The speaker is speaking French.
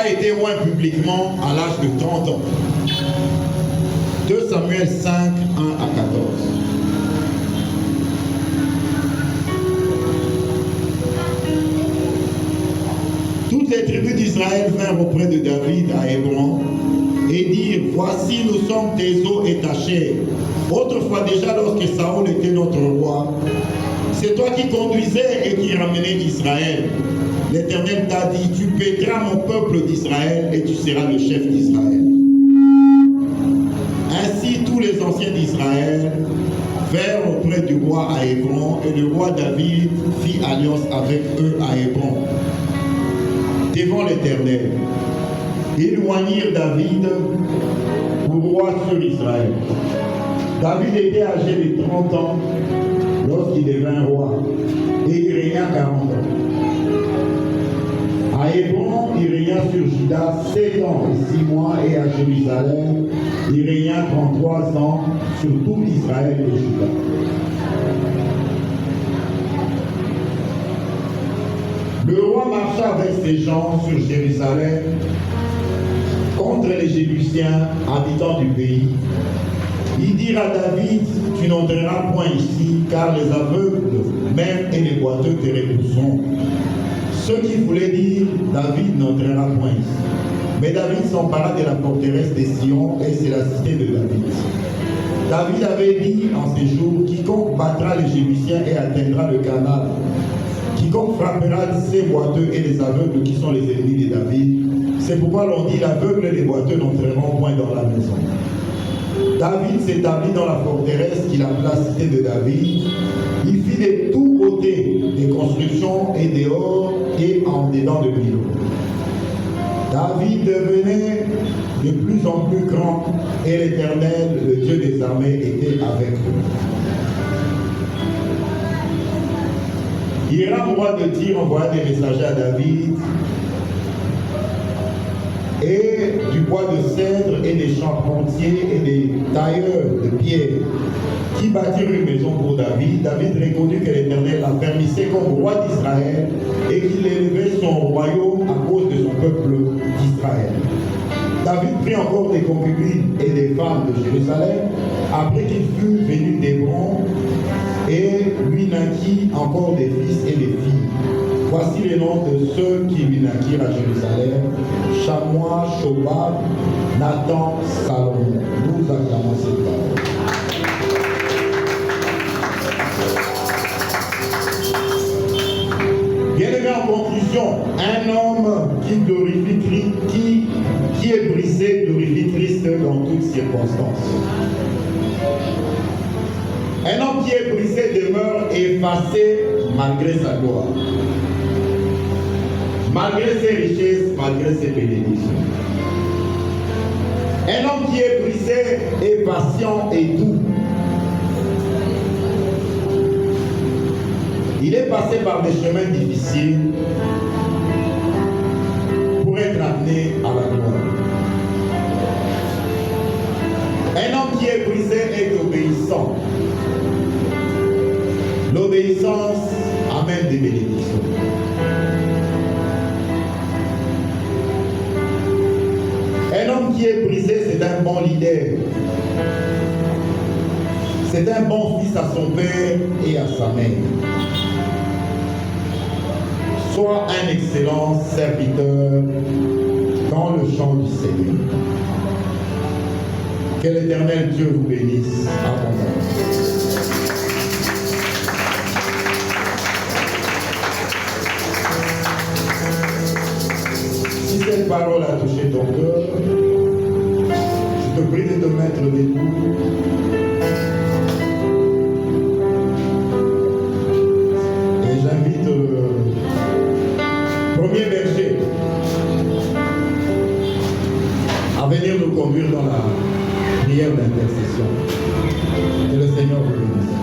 a été oint publiquement à l'âge de 30 ans. 2 Samuel 5, 1 à 14. Toutes les tribus d'Israël vinrent auprès de David à Hébron et dirent: voici, nous sommes tes os et ta chair. Autrefois déjà, lorsque Saül était notre roi, c'est toi qui conduisais et qui ramenais Israël. L'Éternel t'a dit: tu paîtras mon peuple d'Israël et tu seras le chef d'Israël. Ainsi tous les anciens d'Israël vinrent auprès du roi à Hébron, et le roi David fit alliance avec eux à Hébron devant l'Éternel. Ils oignirent David pour roi sur Israël. David était âgé de 30 ans lorsqu'il devint roi, et il régna 40 ans. À Hébron, il régna sur Juda 7 ans et 6 mois, et à Jérusalem, il régna 33 ans sur tout Israël et Juda. Le roi marcha avec ses gens sur Jérusalem contre les Jébusiens, habitants du pays. Ils dirent à David: tu n'entreras point ici, car les aveugles, même et les boiteux te repousseront. Ce qui voulait dire: David n'entrera point ici. Mais David s'empara de la forteresse de Sion, et c'est la cité de David. David avait dit en ces jours: quiconque battra les Jébusiens et atteindra le canal, quiconque frappera ces boiteux et les aveugles qui sont les ennemis de David. C'est pourquoi l'on dit: l'aveugle et les boiteux n'entreront point dans la maison. David s'établit dans la forteresse qu'il appela cité de David. Il fit de tous côtés des constructions et dehors et en dedans de l'île. David devenait de plus en plus grand, et l'Éternel, le Dieu des armées, était avec lui. Hiram, roi de Tyr, envoya des messagers à David, et du bois de cèdre et des charpentiers et des tailleurs de pierre qui bâtirent une maison pour David. David reconnut que l'Éternel l'affermissait comme roi d'Israël et qu'il élevait son royaume à cause de son peuple d'Israël. David prit encore des concubines et des femmes de Jérusalem après qu'il fut venu d'Hébron, et lui naquit encore des fils et des filles. Voici les noms de ceux qui lui naquirent à Jérusalem: Shammua, Shobab, Nathan, Salomon. Nous acclamons cette parole. Bien-aimé, en conclusion, un homme qui glorifie qui est brisé glorifie Christ dans toutes circonstances. Un homme qui est brisé demeure effacé malgré sa gloire, malgré ses richesses, malgré ses bénédictions. Un homme qui est brisé est patient et doux. Il est passé par des chemins difficiles pour être amené à la gloire. Un homme qui est brisé est obéissant. L'obéissance amène des bénédictions. Un homme qui est brisé, c'est un bon leader. C'est un bon fils à son père et à sa mère. Sois un excellent serviteur dans le champ du Seigneur. Que l'Éternel Dieu vous bénisse abondamment. Si cette parole a touché ton cœur, je te prie de te mettre debout. Et j'invite le premier berger à venir nous conduire dans la prière d'intercession. Que le Seigneur vous bénisse.